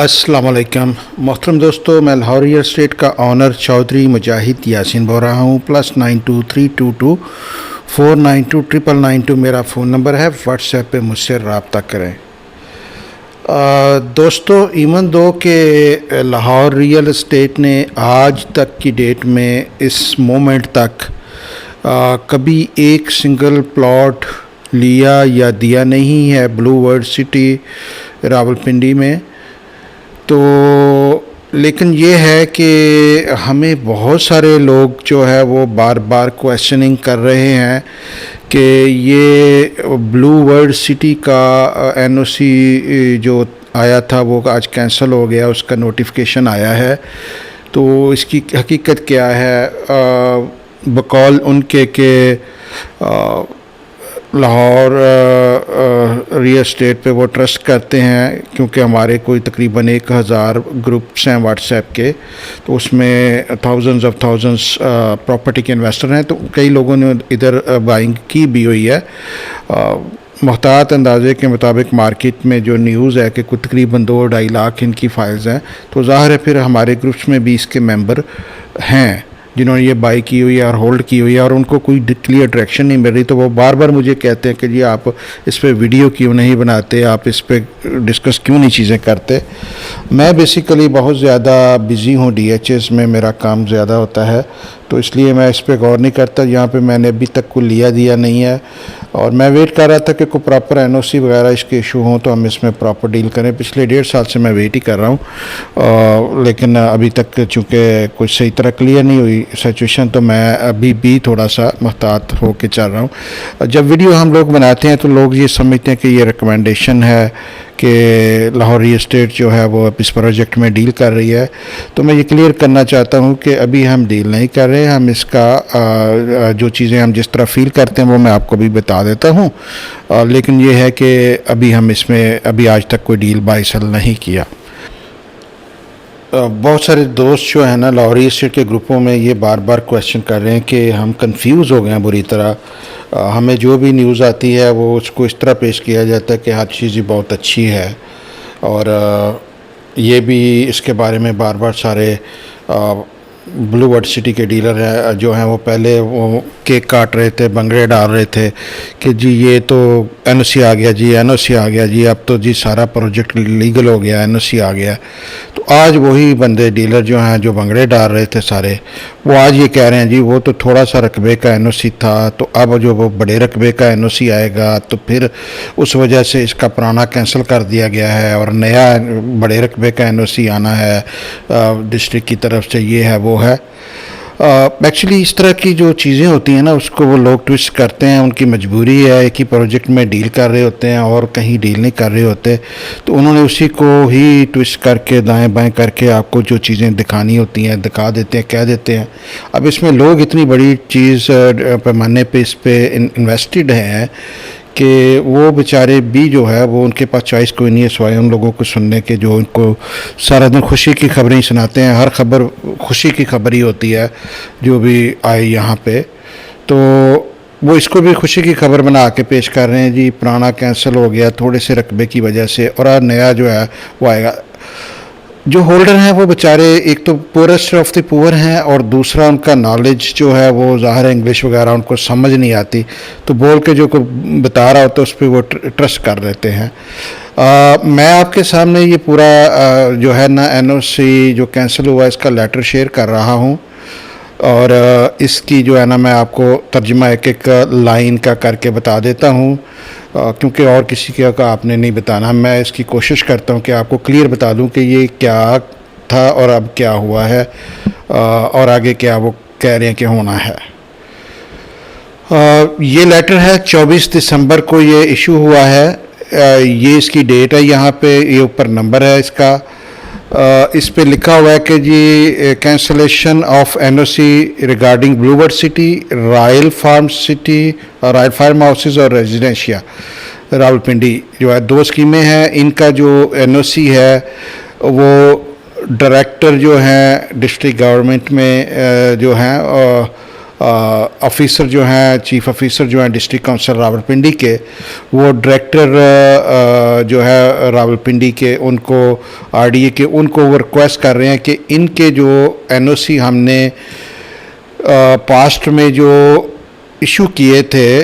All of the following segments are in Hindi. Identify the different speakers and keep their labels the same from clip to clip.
Speaker 1: अस्सलाम वालेकुम मोहतरम दोस्तों, मैं लाहौर रियल एस्टेट का ऑनर चौधरी मुजाहिद यासीन बोल रहा हूँ। +923224929992 मेरा फ़ोन नंबर है। व्हाट्सएप पे मुझसे रब्ता करें। दोस्तों, इवन दो कि लाहौर रियल एस्टेट ने आज तक की डेट में इस मोमेंट तक कभी एक सिंगल प्लॉट लिया या दिया नहीं है ब्लू वर्ल्ड सिटी रावलपिंडी में, तो लेकिन ये है कि हमें बहुत सारे लोग जो है वो बार बार क्वेश्चनिंग कर रहे हैं कि ये ब्लू वर्ल्ड सिटी का एनओसी जो आया था वो आज कैंसिल हो गया, उसका नोटिफिकेशन आया है। तो इसकी हकीकत क्या है? बकौल उनके के लाहौर रियल एस्टेट पे वो ट्रस्ट करते हैं, क्योंकि हमारे कोई तकरीबन 1000 ग्रुप्स हैं व्हाट्सएप के, तो उसमें थाउजेंड्स प्रॉपर्टी के इन्वेस्टर हैं। तो कई लोगों ने इधर बाइंग की भी हुई है। मुहतात अंदाजे के मुताबिक मार्केट में जो न्यूज़ है कि कुछ तकरीबन 2-2.5 लाख इनकी फ़ाइल्स हैं, तो ज़ाहिर है फिर हमारे ग्रुप्स में भी इसके मेंबर हैं जिन्होंने ये बाई की हुई है और होल्ड की हुई है, और उनको कोई क्लियर डायरेक्शन नहीं मिल रही। तो वो बार बार मुझे कहते हैं कि जी आप इस पे वीडियो क्यों नहीं बनाते, आप इस पे डिस्कस क्यों नहीं चीज़ें करते। मैं बेसिकली बहुत ज़्यादा बिज़ी हूँ, DHS में मेरा काम ज़्यादा होता है, तो इसलिए मैं इस पर गौर नहीं करता। यहाँ पे मैंने अभी तक कोई लिया दिया नहीं है, और मैं वेट कर रहा था कि कोई प्रॉपर NOC वगैरह इसके इशू हों तो हम इसमें प्रॉपर डील करें। पिछले 1.5 साल से मैं वेट ही कर रहा हूँ, लेकिन अभी तक चूँकि कुछ सही तरह क्लियर नहीं हुई सिचुएशन, तो मैं अभी भी थोड़ा सा मुहतात होकर चल रहा हूँ। जब वीडियो हम लोग बनाते हैं तो लोग ये समझते हैं कि ये रिकमेंडेशन है कि लाहौर रियल एस्टेट जो है वो इस प्रोजेक्ट में डील कर रही है। तो मैं ये क्लियर करना चाहता हूँ कि अभी हम डील नहीं कर रहे हैं। हम इसका जो चीज़ें हम जिस तरह फील करते हैं वो मैं आपको भी बता देता हूँ, लेकिन ये है कि अभी हम इसमें अभी आज तक कोई डील बाय सेल नहीं किया। बहुत सारे दोस्त जो हैं ना लाहौर रियल एस्टेट के ग्रुपों में ये बार बार क्वेश्चन कर रहे हैं कि हम कंफ्यूज हो गए हैं बुरी तरह। हमें जो भी न्यूज़ आती है वो उसको इस तरह पेश किया जाता है कि हर चीज़ ही बहुत अच्छी है, और ये भी इसके बारे में बार बार सारे ब्लू वर्ल्ड सिटी के डीलर हैं जो हैं वो पहले वो केक काट रहे थे, बंगड़े डाल रहे थे कि जी ये तो NOC आ गया, जी NOC आ गया, जी अब तो जी सारा प्रोजेक्ट लीगल हो गया, NOC आ गया। तो आज वही बंदे डीलर जो हैं जो बंगड़े डाल रहे थे सारे, वो आज ये कह रहे हैं जी वो तो थोड़ा सा रकबे का NOC था, तो अब जो वो बड़े रकबे का NOC आएगा तो फिर उस वजह से इसका पुराना कैंसिल कर दिया गया है और नया बड़े रकबे का NOC आना है डिस्ट्रिक्ट की तरफ से, ये है वो है। एक्चुअली इस तरह की जो चीज़ें होती हैं ना उसको वो लोग ट्विस्ट करते हैं, उनकी मजबूरी है कि प्रोजेक्ट में डील कर रहे होते हैं और कहीं डील नहीं कर रहे होते, तो उन्होंने उसी को ही ट्विस्ट करके दाएं बाएं करके आपको जो चीज़ें दिखानी होती हैं दिखा देते हैं, कह देते हैं। अब इसमें लोग इतनी बड़ी चीज़ पैमाने पे इस पे इन्वेस्टेड हैं कि वो बेचारे भी जो है वो उनके पास चॉइस कोई नहीं है सिवाय उन लोगों को सुनने के जो उनको सारा दिन खुशी की खबरें ही सुनाते हैं। हर खबर खुशी की खबर ही होती है जो भी आए यहाँ पे, तो वो इसको भी खुशी की खबर बना के पेश कर रहे हैं जी पुराना कैंसिल हो गया थोड़े से रकबे की वजह से और नया जो है वो आएगा। जो होल्डर हैं वो बेचारे एक तो पुअरेस्ट ऑफ द पुअर हैं और दूसरा उनका नॉलेज जो है वो ज़ाहिर है इंग्लिश वगैरह उनको समझ नहीं आती, तो बोल के जो कोई बता रहा होता है उस पर वो ट्रस्ट कर लेते हैं। मैं आपके सामने ये पूरा जो है ना NOC जो कैंसिल हुआ इसका लेटर शेयर कर रहा हूँ, और इसकी जो है ना मैं आपको तर्जुमा एक एक लाइन का करके बता देता हूँ, क्योंकि और किसी का आपने नहीं बताना। मैं इसकी कोशिश करता हूँ कि आपको क्लियर बता दूँ कि ये क्या था और अब क्या हुआ है और आगे क्या वो कह रहे हैं कि होना है। ये लेटर है 24 दिसंबर को ये इशू हुआ है, ये इसकी डेट है, यहाँ पे ये ऊपर नंबर है इसका। इस पे लिखा हुआ है कि जी cancellation of NOC regarding blue world city, royal farm city, royal farm houses और रेजिडेंशिया रावलपिंडी जो है 2 स्कीमें हैं। इनका जो NOC है वो डायरेक्टर जो हैं डिस्ट्रिक्ट गवर्नमेंट में जो हैं ऑफिसर जो हैं, चीफ ऑफिसर जो हैं डिस्ट्रिक्ट काउंसिल रावलपिंडी के, वो डायरेक्टर जो है रावलपिंडी के, उनको आरडीए के, उनको वो रिक्वेस्ट कर रहे हैं कि इनके जो एनओसी हमने पास्ट में जो इशू किए थे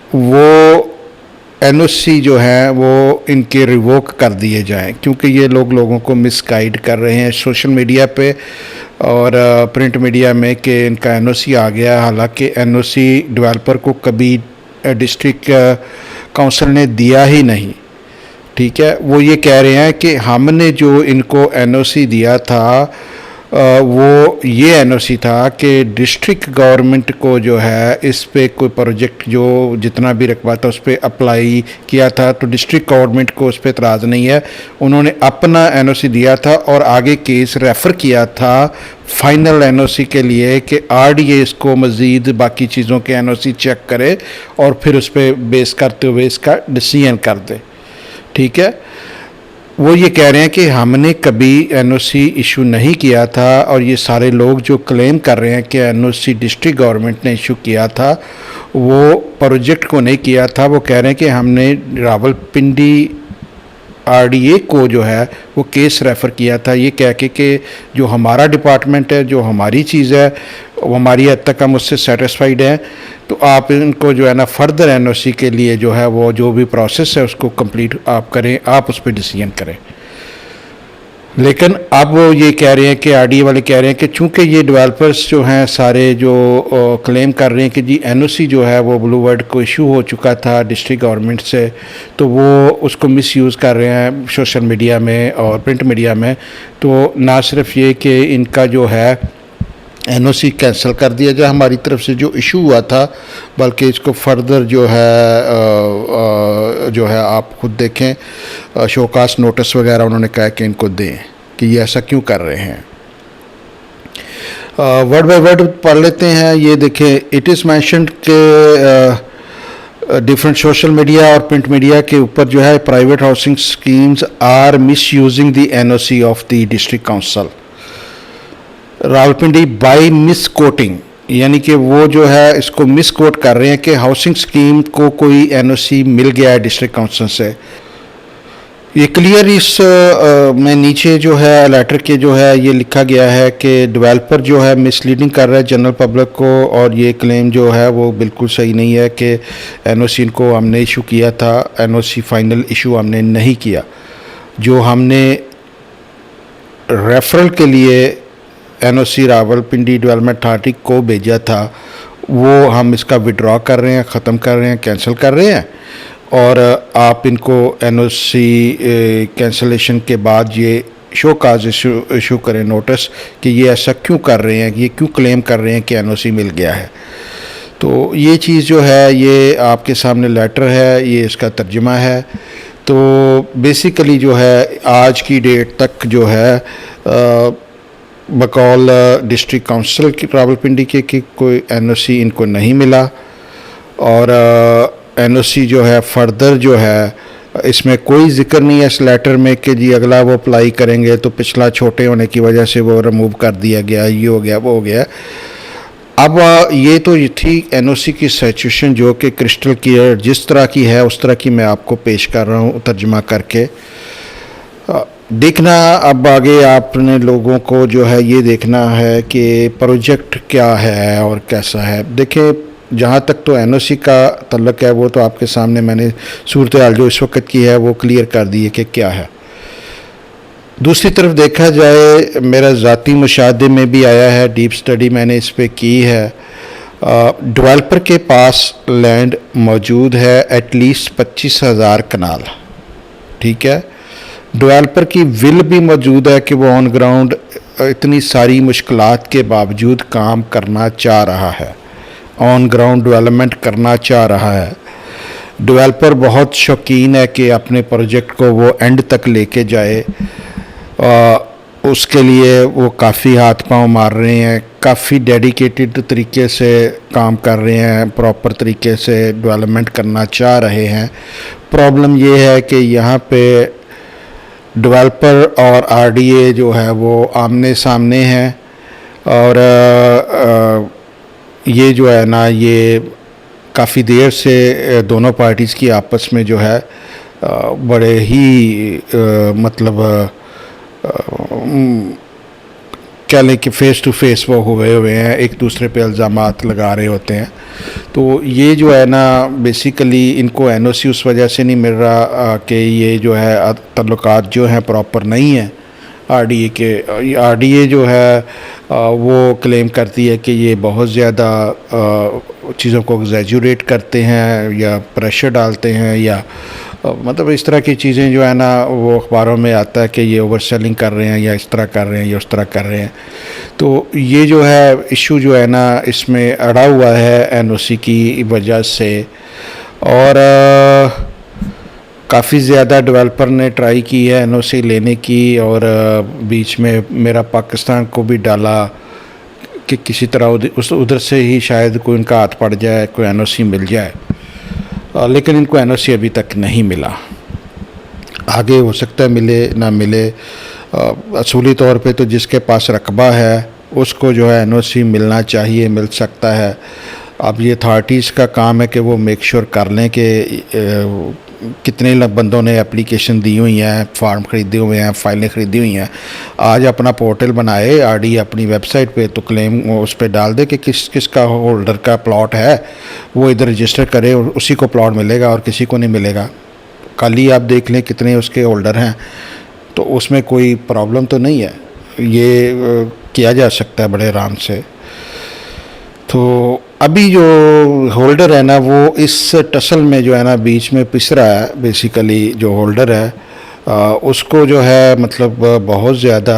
Speaker 1: वो एनओसी जो है वो इनके रिवोक कर दिए जाएं, क्योंकि ये लोगों को मिसगाइड कर रहे हैं सोशल मीडिया पे और प्रिंट मीडिया में कि इनका एनओसी आ गया, हालांकि एनओसी डेवलपर को कभी डिस्ट्रिक्ट काउंसिल ने दिया ही नहीं। ठीक है, वो ये कह रहे हैं कि हमने जो इनको एनओसी दिया था वो ये एनओसी था कि डिस्ट्रिक्ट गवर्नमेंट को जो है इस पे कोई प्रोजेक्ट जो जितना भी रकबा था उस पर अप्लाई किया था, तो डिस्ट्रिक्ट गवर्नमेंट को उस पर एतराज़ नहीं है। उन्होंने अपना एनओसी दिया था और आगे केस रेफ़र किया था फाइनल एनओसी के लिए कि आरडीए इसको मज़ीद बाकी चीज़ों के एनओसी चेक करे और फिर उस पर बेस करते हुए इसका डिसीजन कर दे। ठीक है, वो ये कह रहे हैं कि हमने कभी एनओसी इशू नहीं किया था और ये सारे लोग जो क्लेम कर रहे हैं कि एनओसी डिस्ट्रिक्ट गवर्नमेंट ने इशू किया था वो प्रोजेक्ट को नहीं किया था। वो कह रहे हैं कि हमने रावलपिंडी आरडीए को जो है वो केस रेफ़र किया था, ये कह के कि जो हमारा डिपार्टमेंट है, जो हमारी चीज़ है, वो हमारी हद तक हम उससे सेटिस्फाइड हैं, तो आप इनको जो है ना फर्दर एनओसी के लिए जो है वो जो भी प्रोसेस है उसको कंप्लीट आप करें, आप उस पर डिसीजन करें। लेकिन अब वो ये कह रहे हैं कि आरडीए वाले कह रहे हैं कि चूंकि ये डेवलपर्स जो हैं सारे जो क्लेम कर रहे हैं कि जी एनओसी जो है वो ब्लू वर्ड को इशू हो चुका था डिस्ट्रिक्ट गवर्नमेंट से, तो वो उसको मिसयूज़ कर रहे हैं सोशल मीडिया में और प्रिंट मीडिया में। तो ना सिर्फ ये कि इनका जो है एनओसी कैंसिल कर दिया जाए हमारी तरफ से जो इशू हुआ था, बल्कि इसको फर्दर जो है आप खुद देखें शोकास नोटिस वगैरह उन्होंने कहा कि इनको दें कि ये ऐसा क्यों कर रहे हैं। वर्ड बाय वर्ड पढ़ लेते हैं। ये देखें, इट इज़ मैंशनड के डिफरेंट सोशल मीडिया और प्रिंट मीडिया के ऊपर जो है private housing schemes are misusing the NOC of the district council Rawalpindi by misquoting, यानी कि वो जो है इसको मिस कोट कर रहे हैं कि हाउसिंग स्कीम को कोई एनओसी मिल गया है डिस्ट्रिक्ट काउंसिल से। ये क्लियर इस में नीचे जो है लेटर के जो है ये लिखा गया है कि डेवलपर जो है मिसलीडिंग कर रहा है जनरल पब्लिक को, और ये क्लेम जो है वो बिल्कुल सही नहीं है कि एनओसी इनको हमने इशू किया था। एनओसी फाइनल इशू हमने नहीं किया। जो हमने रेफरल के लिए एनओसी रावलपिंडी डेवलपमेंट अथॉरिटी को भेजा था वो हम इसका विड्रॉ कर रहे हैं, ख़त्म कर रहे हैं, कैंसिल कर रहे हैं। और आप इनको एनओसी कैंसिलेशन के बाद ये शो काज इशू करें नोटिस कि ये ऐसा क्यों कर रहे हैं, ये क्यों क्लेम कर रहे हैं कि एनओसी मिल गया है। तो ये चीज़ जो है ये आपके सामने लेटर है, ये इसका तर्जुमा है। तो बेसिकली जो है आज की डेट तक जो है बकौल डिस्ट्रिक्ट काउंसिल की रावलपिंडी के कि कोई एनओसी इनको नहीं मिला, और एनओसी जो है फर्दर जो है इसमें कोई जिक्र नहीं है इस लेटर में कि जी अगला वो अप्लाई करेंगे तो पिछला छोटे होने की वजह से वो रिमूव कर दिया गया, ये हो गया, वो हो गया। अब ये तो ये थी एनओसी की सिचुएशन जो कि क्रिस्टल क्लियर जिस तरह की है उस तरह की मैं आपको पेश कर रहा हूँ तर्जुमा करके। देखना अब आगे आपने लोगों को जो है ये देखना है कि प्रोजेक्ट क्या है और कैसा है। देखें, जहाँ तक तो एनओसी का तल्लुक़ है वो तो आपके सामने मैंने सूरत हाल जो इस वक्त की है वो क्लियर कर दी है कि क्या है। दूसरी तरफ देखा जाए, मेरा ज़ाती मुशाहदे में भी आया है, डीप स्टडी मैंने इस पर की है। डेवलपर के पास लैंड मौजूद है एटलीस्ट 25,000 कनाल। ठीक है, डेवलपर की विल भी मौजूद है कि वो ऑन ग्राउंड इतनी सारी मुश्किलात के बावजूद काम करना चाह रहा है, ऑन ग्राउंड डेवलपमेंट करना चाह रहा है। डेवलपर बहुत शौकीन है कि अपने प्रोजेक्ट को वो एंड तक लेके जाए। उसके लिए वो काफ़ी हाथ पांव मार रहे हैं, काफ़ी डेडिकेटेड तरीके से काम कर रहे हैं, प्रॉपर तरीके से डेवलपमेंट करना चाह रहे हैं। प्रॉब्लम ये है कि यहाँ पे डेवलपर और आरडीए जो है वो आमने सामने हैं, और ये जो है ना, ये काफ़ी देर से दोनों पार्टीज़ की आपस में जो है बड़े ही मतलब कह लें कि फ़ेस टू फेस वो हुए हुए हैं, एक दूसरे पे इल्ज़ामात लगा रहे होते हैं। तो ये जो है ना, बेसिकली इनको एनओसी उस वजह से नहीं मिल रहा कि ये जो है ताल्लुकात जो हैं प्रॉपर नहीं है आरडीए के। आरडीए जो है वो क्लेम करती है कि ये बहुत ज़्यादा चीज़ों को एग्जैजुरेट करते हैं या प्रेशर डालते हैं, या मतलब इस तरह की चीज़ें जो है ना, वो अखबारों में आता है कि ये ओवर सेलिंग कर रहे हैं या इस तरह कर रहे हैं या उस तरह कर रहे हैं। तो ये जो है इशू जो है ना, इसमें अड़ा हुआ है एनओसी की वजह से। और काफ़ी ज़्यादा डेवलपर ने ट्राई की है एनओसी लेने की, और बीच में मेरा पाकिस्तान को भी डाला कि किसी तरह उधर से ही शायद कोई उनका हाथ पड़ जाए, कोई एनओसी मिल जाए। लेकिन इनको एनओसी अभी तक नहीं मिला। आगे हो सकता है मिले ना मिले। असूली तौर पे तो जिसके पास रकबा है उसको जो है एनओसी मिलना चाहिए, मिल सकता है। अब ये अथॉरिटीज़ का काम है कि वो मेक श्योर कर लें कि कितने बंदों ने एप्लीकेशन दी हुई हैं, फार्म ख़रीदे हुए हैं, फाइलें ख़रीदी हुई हैं। आज अपना पोर्टल बनाए आरडी अपनी वेबसाइट पे, तो क्लेम उस पर डाल दे कि किस किस का होल्डर का प्लॉट है, वो इधर रजिस्टर करे और उसी को प्लॉट मिलेगा और किसी को नहीं मिलेगा। कल ही आप देख लें कितने उसके होल्डर हैं, तो उसमें कोई प्रॉब्लम तो नहीं है। ये किया जा सकता है बड़े आराम से। तो अभी जो होल्डर है ना, वो इस टसल में जो है ना बीच में पिस रहा है। बेसिकली जो होल्डर है उसको जो है मतलब बहुत ज़्यादा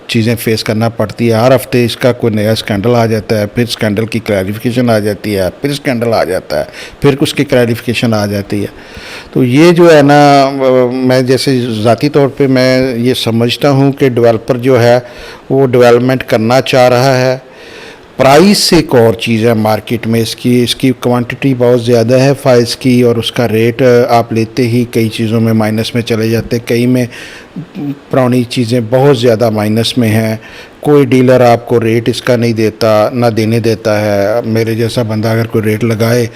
Speaker 1: चीज़ें फेस करना पड़ती है। हर हफ्ते इसका कोई नया स्कैंडल आ जाता है, फिर स्कैंडल की क्लैरिफिकेशन आ जाती है, फिर स्कैंडल आ जाता है, फिर उसकी क्लैरिफिकेशन आ जाती है। तो ये जो है ना, मैं जैसे ज़ाती तौर पे मैं ये समझता हूँ कि डेवलपर जो है वो डेवलपमेंट करना चाह रहा है। प्राइस एक और चीज़ है मार्केट में, इसकी क्वांटिटी बहुत ज़्यादा है फाइल्स की, और उसका रेट आप लेते ही कई चीज़ों में माइनस में चले जाते हैं। कई में पुरानी चीज़ें बहुत ज़्यादा माइनस में हैं। कोई डीलर आपको रेट इसका नहीं देता, ना देने देता है। मेरे जैसा बंदा अगर कोई रेट लगाए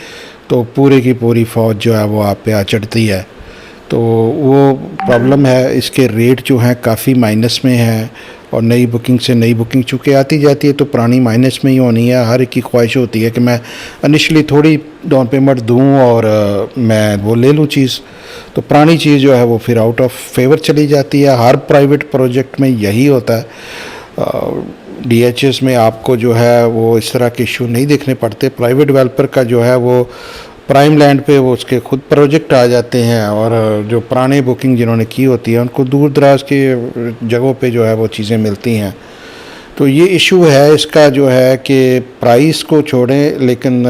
Speaker 1: तो पूरे की पूरी फ़ौज जो है वो आप पे आ चढ़ती है। तो वो प्रॉब्लम है। इसके रेट जो हैं काफ़ी माइनस में हैं, और नई बुकिंग से नई बुकिंग चूँकि आती जाती है तो पुरानी माइनस में ही होनी है। हर एक की ख्वाहिश होती है कि मैं इनिशियली थोड़ी डाउन पेमेंट दूं और मैं वो ले लूं चीज़। तो पुरानी चीज़ जो है वो फिर आउट ऑफ फेवर चली जाती है। हर प्राइवेट प्रोजेक्ट में यही होता है। डीएचएस में आपको जो है वो इस तरह के इशू नहीं देखने पड़ते। प्राइवेट डेवलपर का जो है वो प्राइम लैंड पे वो उसके खुद प्रोजेक्ट आ जाते हैं, और जो पुराने बुकिंग जिन्होंने की होती है उनको दूर दराज के जगहों पे जो है वो चीज़ें मिलती हैं। तो ये इशू है इसका जो है कि प्राइस को छोड़ें, लेकिन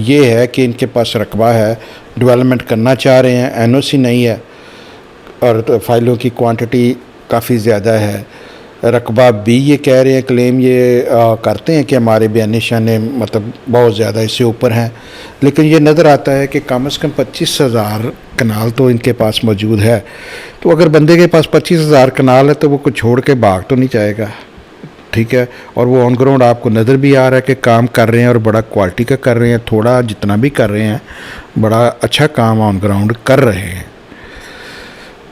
Speaker 1: ये है कि इनके पास रकबा है, डेवलपमेंट करना चाह रहे हैं, एनओसी नहीं है, और तो फाइलों की क्वांटिटी काफ़ी ज़्यादा है। रकबा भी ये कह रहे हैं, क्लेम ये करते हैं कि हमारे बयान शाने मतलब बहुत ज़्यादा इससे ऊपर हैं, लेकिन ये नज़र आता है कि कम से कम 25,000 कनाल तो इनके पास मौजूद है। तो अगर बंदे के पास 25,000 कनाल है तो वो कुछ छोड़ के भाग तो नहीं जाएगा, ठीक है। और वो ऑन ग्राउंड आपको नज़र भी आ रहा है कि काम कर रहे हैं, और बड़ा क्वालिटी का कर रहे हैं। थोड़ा जितना भी कर रहे हैं बड़ा अच्छा काम ऑन ग्राउंड कर रहे हैं।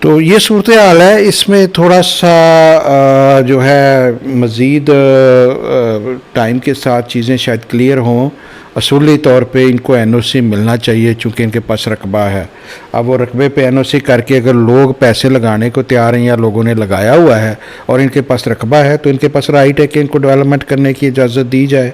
Speaker 1: तो ये सूरत हाल है। इसमें थोड़ा सा जो है मज़ीद टाइम के साथ चीज़ें शायद क्लियर हों। असूली तौर पे इनको एनओसी मिलना चाहिए चूँकि इनके पास रकबा है। अब वो रकबे पे एनओसी करके अगर लोग पैसे लगाने को तैयार हैं या लोगों ने लगाया हुआ है और इनके पास रकबा है, तो इनके पास राइट है कि इनको डेवलपमेंट करने की इजाज़त दी जाए।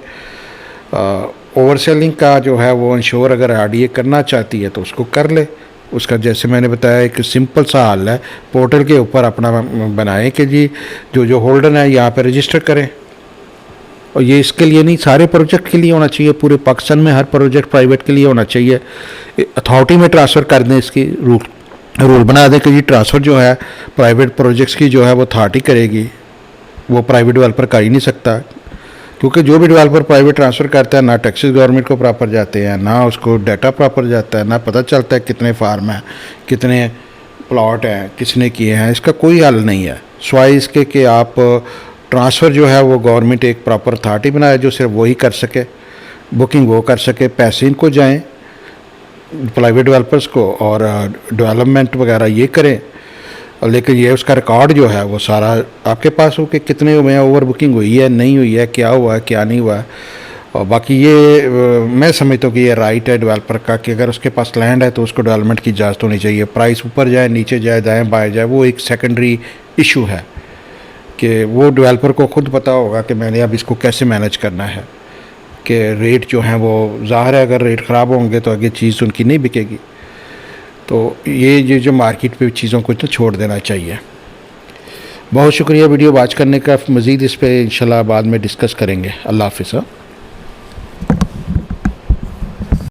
Speaker 1: ओवर सेलिंग का जो है वो इंश्योर अगर आरडीए करना चाहती है तो उसको कर ले। उसका जैसे मैंने बताया एक सिंपल सा हल है, पोर्टल के ऊपर अपना बनाएं कि जी जो होल्डर है यहाँ पे रजिस्टर करें। और ये इसके लिए नहीं, सारे प्रोजेक्ट के लिए होना चाहिए। पूरे पाकिस्तान में हर प्रोजेक्ट प्राइवेट के लिए होना चाहिए। अथॉरिटी में ट्रांसफ़र कर दें, इसकी रूल बना दें कि जी ट्रांसफ़र जो है प्राइवेट प्रोजेक्ट्स की जो है वो अथॉरिटी करेगी, वो प्राइवेट डेवलपर कर ही नहीं सकता। क्योंकि जो भी डेवलपर प्राइवेट ट्रांसफ़र करता है ना टैक्सेस गवर्नमेंट को प्रॉपर जाते हैं, ना उसको डाटा प्रॉपर जाता है, ना पता चलता है कितने फार्म हैं, कितने प्लॉट हैं, किसने किए हैं। इसका कोई हल नहीं है सिवाय इसके कि आप ट्रांसफ़र जो है वो गवर्नमेंट एक प्रॉपर अथॉरिटी बनाए जो सिर्फ वही कर सके, बुकिंग वो कर सके, पैसे इनको जाएं प्राइवेट डेवलपर्स को और डेवलपमेंट वगैरह ये करें। लेकिन ये उसका रिकॉर्ड जो है वो सारा आपके पास हो कि कितने हुए हैं, ओवर बुकिंग हुई है नहीं हुई है, क्या हुआ है क्या नहीं हुआ है। और बाकी ये मैं समझता हूँ कि ये राइट है डेवलपर का कि अगर उसके पास लैंड है तो उसको डेवलपमेंट की इजाज़त होनी चाहिए। प्राइस ऊपर जाए नीचे जाए दाएँ बाएँ जाए वो एक सेकेंडरी इशू है कि वो डेवलपर को ख़ुद पता होगा कि मैंने अब इसको कैसे मैनेज करना है, कि रेट जो हैं वो ज़ाहिर है अगर रेट ख़राब होंगे तो आगे चीज़ उनकी नहीं बिकेगी। तो ये जो मार्केट पे चीज़ों को तो छोड़ देना चाहिए। बहुत शुक्रिया वीडियो वॉच करने का। मज़ीद इस पर इंशाल्लाह बाद में डिस्कस करेंगे। अल्लाह हाफ़िज़।